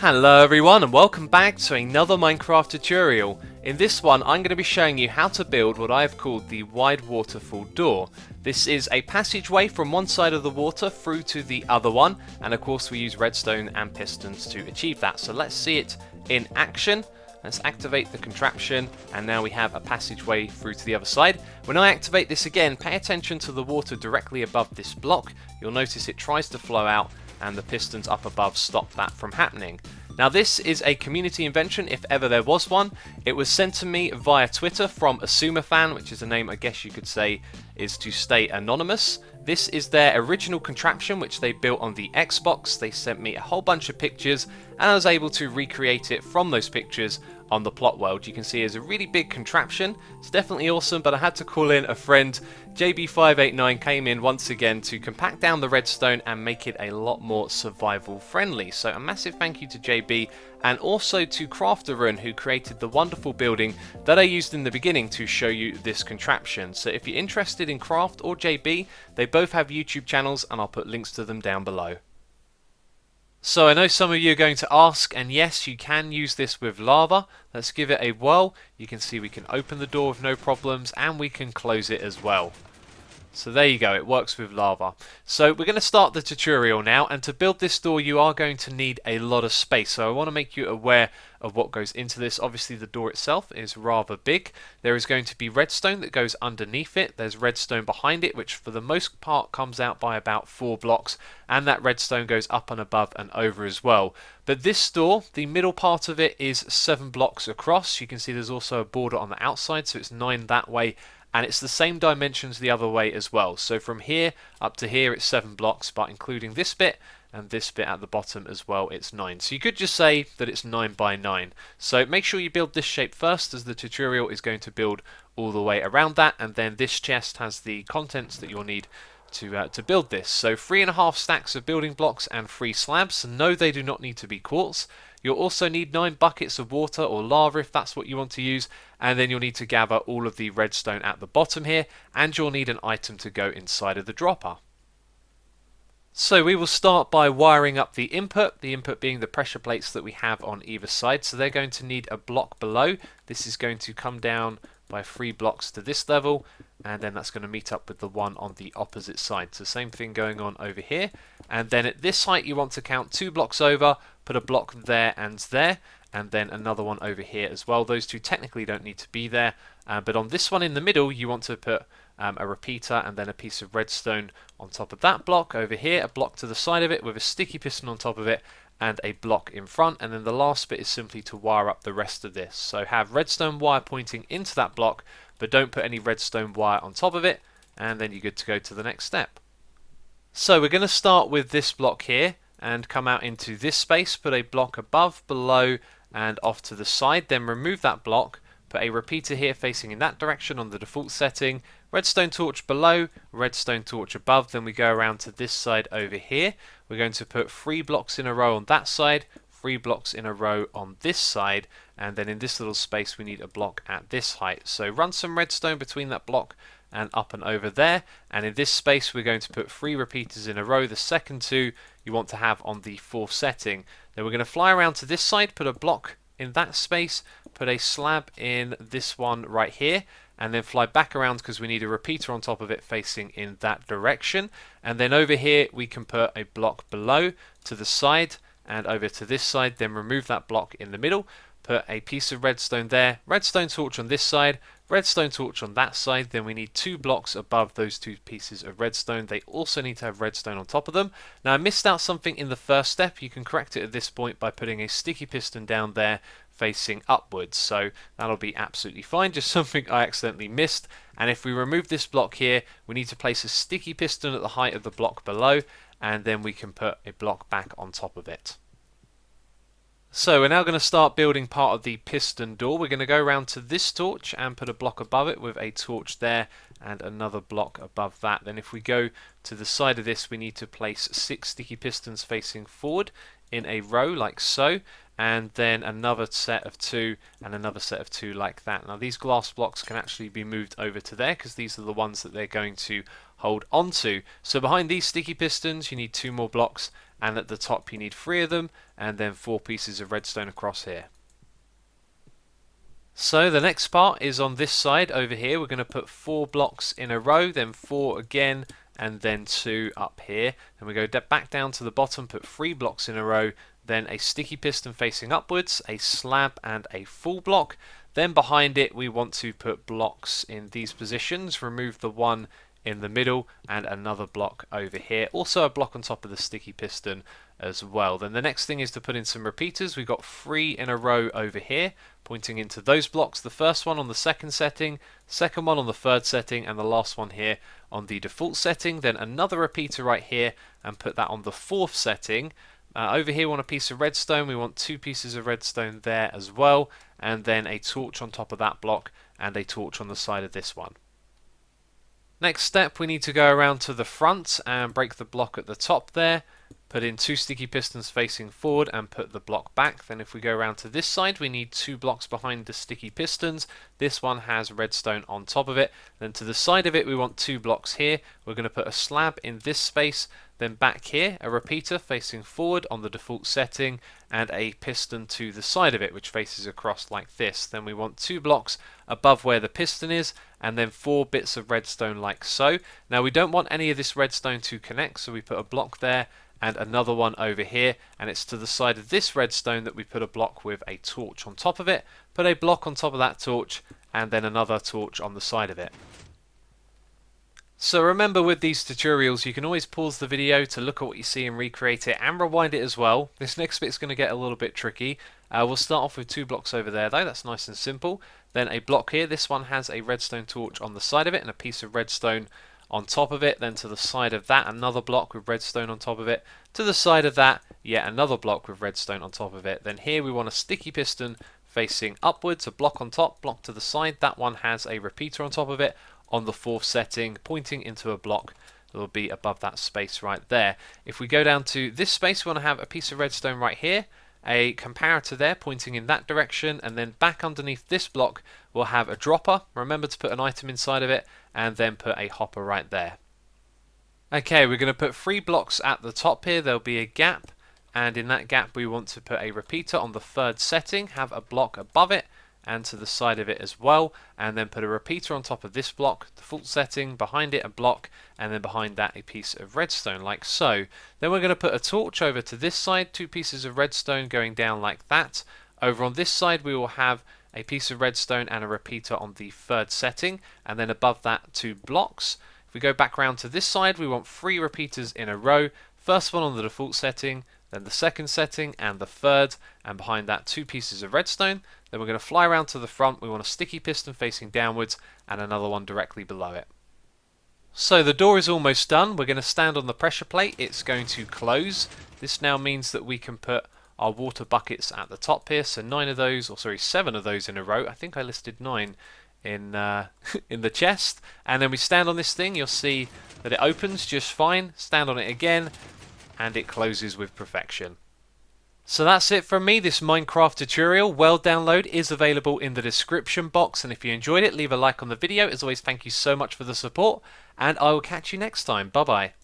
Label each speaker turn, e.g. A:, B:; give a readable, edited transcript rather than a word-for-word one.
A: Hello everyone and welcome back to another Minecraft tutorial. In this one I'm going to be showing you how to build what I have called the wide waterfall door. This is a passageway from one side of the water through to the other one, and of course we use redstone and pistons to achieve that. So let's see it in action. Let's activate the contraption, and now we have a passageway through to the other side. When I activate this again, pay attention to the water directly above this block. You'll notice it tries to flow out and the pistons up above stop that from happening. Now this is a community invention if ever there was one. It was sent to me via Twitter from xisumavoid, which is a name I guess you could say is to stay anonymous. This is their original contraption which they built on the Xbox. They sent me a whole bunch of pictures and I was able to recreate it from those pictures on the plot world. You can see it's a really big contraption. It's definitely awesome, but I had to call in a friend. JB589 came in once again to compact down the redstone and make it a lot more survival friendly. So a massive thank you to JB and also to Crafterun, who created the wonderful building that I used in the beginning to show you this contraption. So if you're interested in Craft or JB, they both have YouTube channels and I'll put links to them down below. So I know some of you are going to ask, and yes, you can use this with lava. Let's give it a whirl. You can see we can open the door with no problems and we can close it as well. So there you go, it works with lava. So we're going to start the tutorial now, and to build this door you are going to need a lot of space. So I want to make you aware of what goes into this. Obviously the door itself is rather big. There is going to be redstone that goes underneath it. There's redstone behind it, which for the most part comes out by about 4 blocks, and that redstone goes up and above and over as well. But this door, the middle part of it is 7 blocks across. You can see there's also a border on the outside, so it's 9 that way. And it's the same dimensions the other way as well. So from here up to here it's 7 blocks, but including this bit and this bit at the bottom as well, it's 9. So you could just say that it's 9 by 9. So make sure you build this shape first, as the tutorial is going to build all the way around that, and then this chest has the contents that you'll need to build this. So 3.5 stacks of building blocks and 3 slabs. No, they do not need to be quartz. You'll also need 9 buckets of water or lava if that's what you want to use, and then you'll need to gather all of the redstone at the bottom here, and you'll need an item to go inside of the dropper. So we will start by wiring up the input being the pressure plates that we have on either side. So they're going to need a block below. This is going to come down by 3 blocks to this level, and then that's going to meet up with the one on the opposite side. So same thing going on over here, and then at this height you want to count 2 blocks over, put a block there, and then another one over here as well. Those two technically don't need to be there, but on this one in the middle you want to put a repeater and then a piece of redstone on top of that block over here, a block to the side of it with a sticky piston on top of it, and a block in front, and then the last bit is simply to wire up the rest of this. So have redstone wire pointing into that block, but don't put any redstone wire on top of it, and then you're good to go to the next step. So we're going to start with this block here and come out into this space, put a block above, below and off to the side, then remove that block, put a repeater here facing in that direction on the default setting, redstone torch below, redstone torch above, then we go around to this side over here. We're going to put 3 blocks in a row on that side, 3 blocks in a row on this side, and then in this little space we need a block at this height. So run some redstone between that block and up and over there, and in this space we're going to put 3 repeaters in a row. The second 2 you want to have on the 4th setting. Then we're going to fly around to this side, put a block in that space, put a slab in this one right here, and then fly back around because we need a repeater on top of it facing in that direction. And then over here we can put a block below to the side and over to this side, then remove that block in the middle, put a piece of redstone there, redstone torch on this side, redstone torch on that side, then we need 2 blocks above those 2 pieces of redstone. They also need to have redstone on top of them. Now I missed out something in the first step. You can correct it at this point by putting a sticky piston down there facing upwards, so that'll be absolutely fine, just something I accidentally missed. And if we remove this block here, we need to place a sticky piston at the height of the block below, and then we can put a block back on top of it. So we're now going to start building part of the piston door. We're going to go around to this torch and put a block above it with a torch there and another block above that. Then if we go to the side of this, we need to place 6 sticky pistons facing forward in a row like so, and then another set of 2 and another set of 2 like that. Now these glass blocks can actually be moved over to there because these are the ones that they're going to hold onto. So behind these sticky pistons you need 2 more blocks, and at the top you need 3 of them, and then 4 pieces of redstone across here. So the next part is on this side over here. We're going to put 4 blocks in a row, then 4 again, and then 2 up here. Then we go back down to the bottom, put 3 blocks in a row, then a sticky piston facing upwards, a slab and a full block. Then behind it we want to put blocks in these positions, remove the one in the middle and another block over here. Also a block on top of the sticky piston as well. Then the next thing is to put in some repeaters. We've got 3 in a row over here, pointing into those blocks. The first one on the second setting, second one on the third setting, and the last one here on the default setting. Then another repeater right here and put that on the fourth setting. Over here we want a piece of redstone. We want 2 pieces of redstone there as well, and then a torch on top of that block and a torch on the side of this one. Next step, we need to go around to the front and break the block at the top there, put in 2 sticky pistons facing forward and put the block back. Then if we go around to this side, we need 2 blocks behind the sticky pistons. This one has redstone on top of it. Then to the side of it we want 2 blocks here. We're going to put a slab in this space. Then back here, a repeater facing forward on the default setting and a piston to the side of it which faces across like this. Then we want 2 blocks above where the piston is and then 4 bits of redstone like so. Now we don't want any of this redstone to connect, so we put a block there and another one over here, and it's to the side of this redstone that we put a block with a torch on top of it. Put a block on top of that torch and then another torch on the side of it. So remember, with these tutorials you can always pause the video to look at what you see and recreate it, and rewind it as well. This next bit is going to get a little bit tricky. We'll start off with 2 blocks over there though, that's nice and simple. Then a block here, this one has a redstone torch on the side of it and a piece of redstone on top of it. Then to the side of that, another block with redstone on top of it. To the side of that, yet another block with redstone on top of it. Then here we want a sticky piston facing upwards, a block on top, block to the side. That one has a repeater on top of it on the 4th setting, pointing into a block that will be above that space right there. If we go down to this space, we want to have a piece of redstone right here, a comparator there pointing in that direction, and then back underneath this block we'll have a dropper. Remember to put an item inside of it, and then put a hopper right there. Okay, we're going to put 3 blocks at the top here. There'll be a gap, and in that gap we want to put a repeater on the 3rd setting, have a block above it and to the side of it as well, and then put a repeater on top of this block, default setting, behind it a block, and then behind that a piece of redstone like so. Then we're going to put a torch over to this side, 2 pieces of redstone going down like that. Over on this side we will have a piece of redstone and a repeater on the 3rd setting, and then above that 2 blocks. If we go back round to this side, we want 3 repeaters in a row, first one on the default setting, then the 2nd setting and the 3rd, and behind that 2 pieces of redstone. Then we're going to fly around to the front. We want a sticky piston facing downwards and another one directly below it. So the door is almost done. We're going to stand on the pressure plate. It's going to close. This now means that we can put our water buckets at the top here. So 7 of those in a row. I think I listed 9 in in the chest. And then we stand on this thing. You'll see that it opens just fine. Stand on it again, and it closes with perfection. So that's it from me, this Minecraft tutorial. World download is available in the description box, and if you enjoyed it, leave a like on the video. As always, thank you so much for the support, and I will catch you next time. Bye bye.